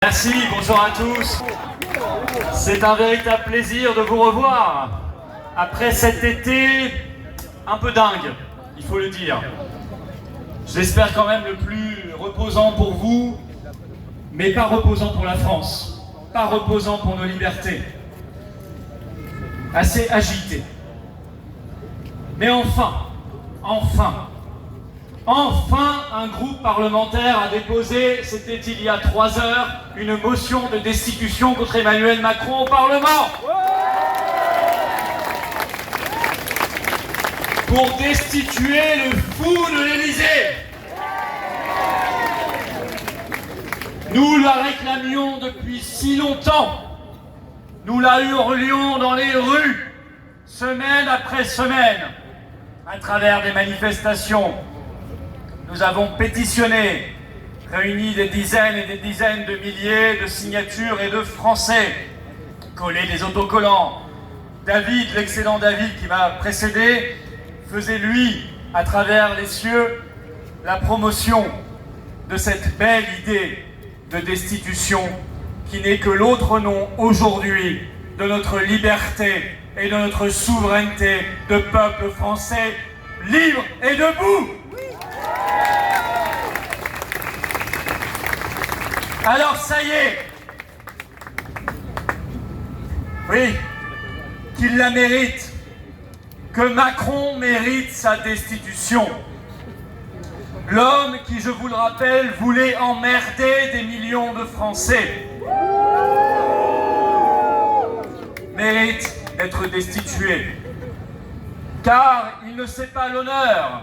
Merci, bonjour à tous. C'est un véritable plaisir de vous revoir après cet été un peu dingue, il faut le dire. J'espère quand même le plus reposant pour vous, mais pas reposant pour la France, pas reposant pour nos libertés. Assez agité. Mais enfin, un groupe parlementaire a déposé, c'était il y a 3 heures, une motion de destitution contre Emmanuel Macron au Parlement. Pour destituer le fou de l'Élysée. Nous la réclamions depuis si longtemps. Nous la hurlions dans les rues, semaine après semaine, à travers des manifestations. Nous avons pétitionné, réuni des dizaines et des dizaines de milliers de signatures et de Français, collé des autocollants. David, l'excellent David qui m'a précédé, faisait lui, à travers les cieux, la promotion de cette belle idée de destitution qui n'est que l'autre nom aujourd'hui de notre liberté et de notre souveraineté de peuple français libre et debout. Alors ça y est, oui, qu'il la mérite, que Macron mérite sa destitution. L'homme qui, je vous le rappelle, voulait emmerder des millions de Français, mérite d'être destitué, car il ne sait pas l'honneur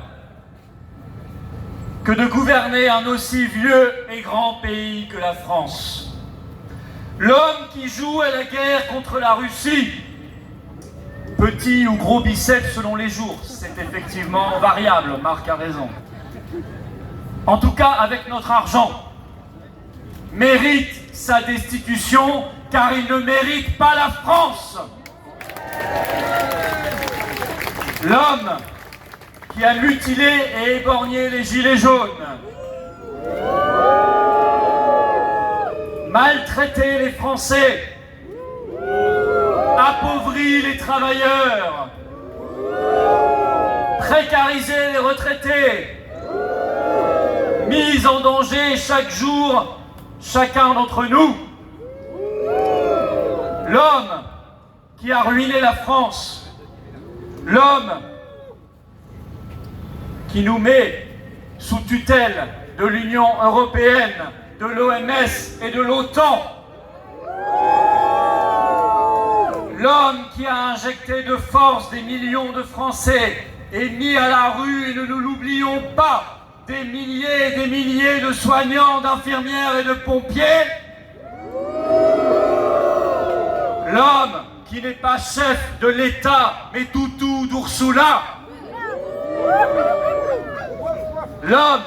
que de gouverner un aussi vieux et grand pays que la France. L'homme qui joue à la guerre contre la Russie, petit ou gros biceps selon les jours, c'est effectivement variable, Marc a raison. En tout cas, avec notre argent, mérite sa destitution, car il ne mérite pas la France. L'homme qui a mutilé et éborgné les gilets jaunes, maltraité les Français, appauvri les travailleurs, précarisé les retraités, mis en danger chaque jour chacun d'entre nous. L'homme qui a ruiné la France, l'homme qui nous met sous tutelle de l'Union européenne, de l'OMS et de l'OTAN. L'homme qui a injecté de force des millions de Français et mis à la rue, et ne nous l'oublions pas, des milliers et des milliers de soignants, d'infirmières et de pompiers. L'homme qui n'est pas chef de l'État, mais toutou d'Ursula. L'homme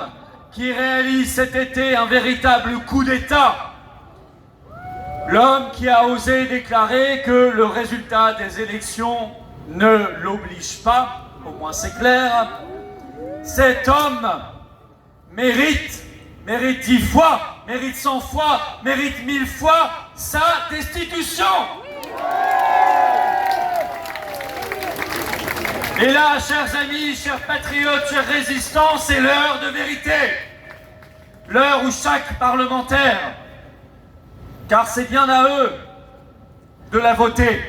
qui réalise cet été un véritable coup d'État. L'homme qui a osé déclarer que le résultat des élections ne l'oblige pas, au moins c'est clair. Cet homme mérite 10 fois, mérite 100 fois, mérite 1000 fois sa destitution. Et là, chers amis, chers patriotes, chers résistants, c'est l'heure de vérité. L'heure où chaque parlementaire, car c'est bien à eux de la voter,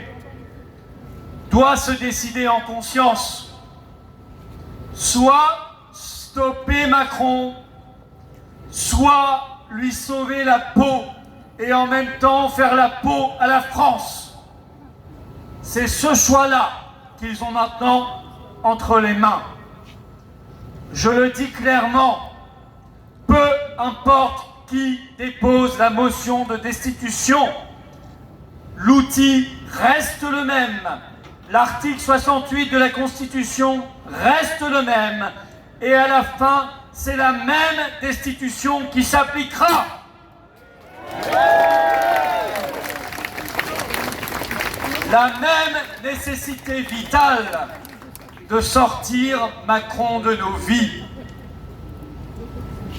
doit se décider en conscience. Soit stopper Macron, soit lui sauver la peau et en même temps faire la peau à la France. C'est ce choix-là qu'ils ont maintenant entre les mains. Je le dis clairement, peu importe qui dépose la motion de destitution, l'outil reste le même. L'article 68 de la Constitution reste le même. Et à la fin, c'est la même destitution qui s'appliquera. La même nécessité vitale de sortir Macron de nos vies.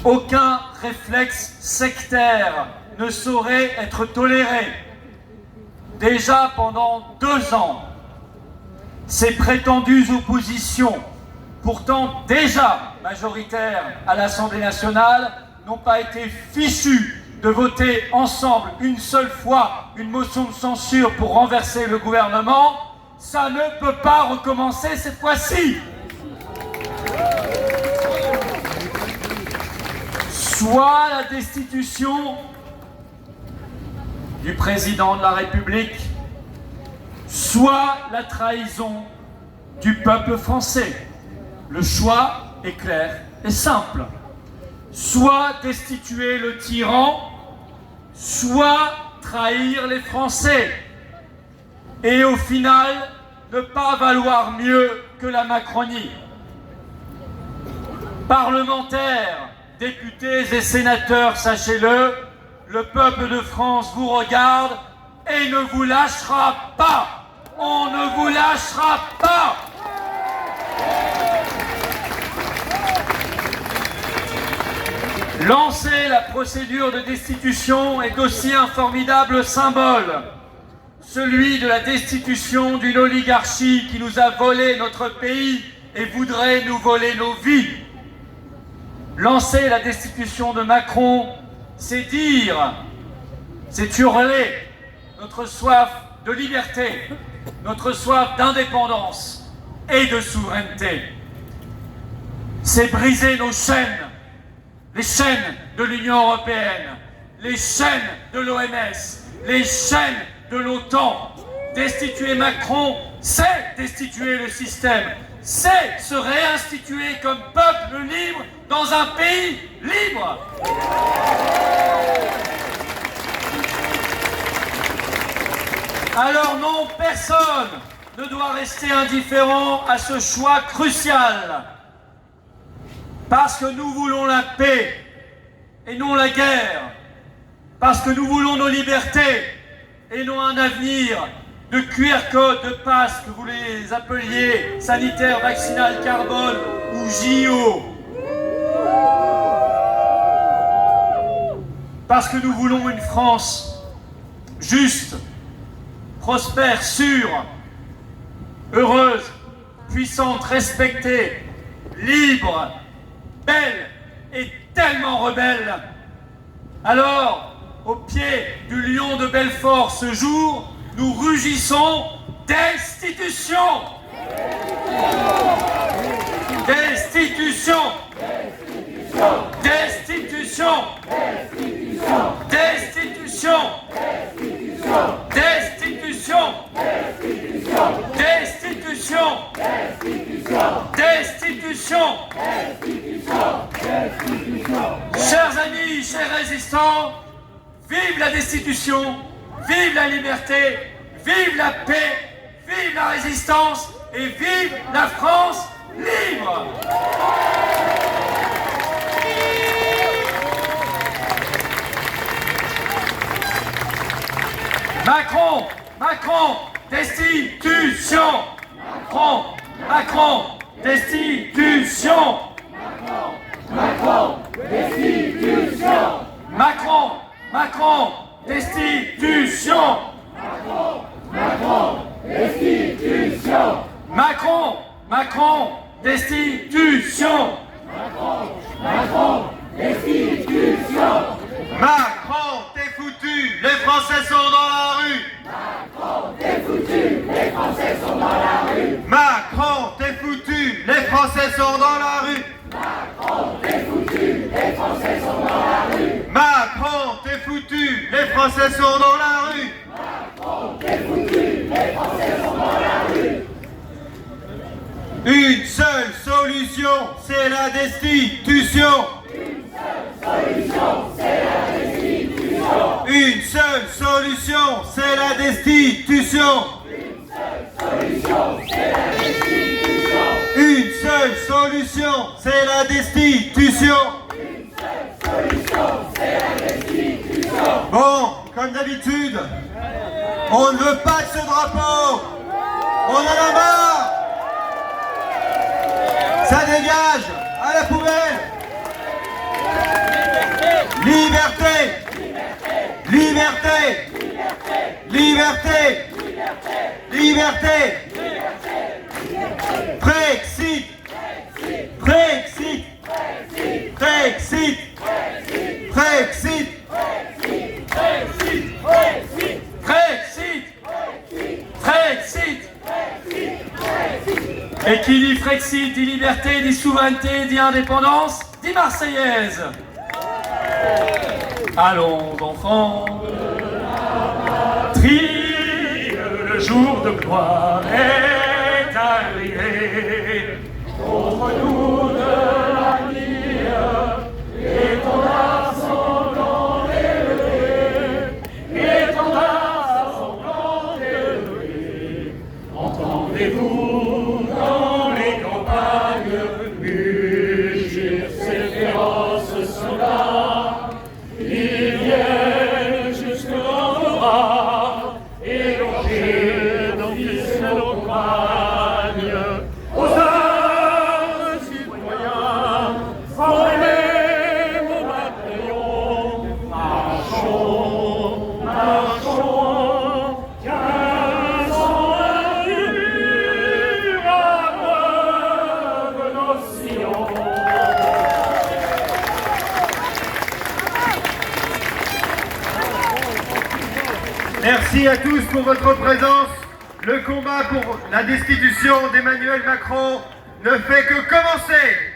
Aucun réflexe sectaire ne saurait être toléré. Déjà pendant 2 ans, ces prétendues oppositions, pourtant déjà majoritaires à l'Assemblée nationale, n'ont pas été fichues de voter ensemble une seule fois une motion de censure pour renverser le gouvernement. Ça ne peut pas recommencer cette fois-ci. Soit la destitution du président de la République, soit la trahison du peuple français. Le choix est clair et simple. Soit destituer le tyran, soit trahir les Français. Et au final, ne pas valoir mieux que la Macronie. Parlementaires, députés et sénateurs, sachez-le, le peuple de France vous regarde et ne vous lâchera pas. On ne vous lâchera pas. Lancer la procédure de destitution est aussi un formidable symbole, celui de la destitution d'une oligarchie qui nous a volé notre pays et voudrait nous voler nos vies. Lancer la destitution de Macron, c'est dire, c'est hurler notre soif de liberté, notre soif d'indépendance et de souveraineté. C'est briser nos chaînes, les chaînes de l'Union européenne, les chaînes de l'OMS, les chaînes de l'OTAN. Destituer Macron, c'est destituer le système, c'est se réinstituer comme peuple libre dans un pays libre. Alors non, personne ne doit rester indifférent à ce choix crucial. Parce que nous voulons la paix et non la guerre. Parce que nous voulons nos libertés et non un avenir de QR code, de passe, que vous les appeliez sanitaire, vaccinal, carbone ou JO. Parce que nous voulons une France juste, prospère, sûre, heureuse, puissante, respectée, libre, belle et tellement rebelle. Alors, au pied du lion de Belfort ce jour, nous rugissons destitution. Destitution. Destitution. Destitution. Destitution. Destitution. Destitution. Chers amis, chers résistants, vive la destitution, vive la liberté, vive la paix, vive la résistance et vive la France libre! Macron, Macron, destitution! Macron, Macron, destitution! Macron, destitution! Macron, Macron, destitution! Macron, destitution! Macron, Macron, destitution! Macron, destitution! Macron, t'es foutu, les Français sont dans la rue. Macron, t'es foutu, les Français sont dans la rue. Macron, t'es foutu, les Français sont dans la rue. Macron, t'es foutu, les Français sont dans la rue. Macron, t'es foutu, les Français sont dans la rue. Macron, t'es foutu, les Français sont dans la rue. Une seule solution, c'est la destitution. Une seule solution, c'est la destitution. Une seule solution, c'est la destitution. Bon, comme d'habitude, on ne veut pas de ce drapeau. On en a marre. Ça dégage, à la poubelle. Liberté. Liberté. Liberté. Liberté. Brexit. Brexit. Brexit. Brexit. Frexit. Frexit. Et qui dit Frexit, dit liberté, dit souveraineté, dit indépendance, dit Marseillaise. Allons enfants de la patrie, le jour de gloire est arrivé. Contre nous de l'avenir, étendard sanglant élevé, étendard sanglant élevé. Entendez-vous dans les campagnes mugir ces féroces soldats? Ils viennent jusque dans nos bras, égorger nos fils et nos compagnes. Aux armes, citoyens, formez vos bataillons. Marchons, marchons, 15 ans à mur, à de nos sillons. Merci à tous pour votre présence. Le combat pour la destitution d'Emmanuel Macron ne fait que commencer.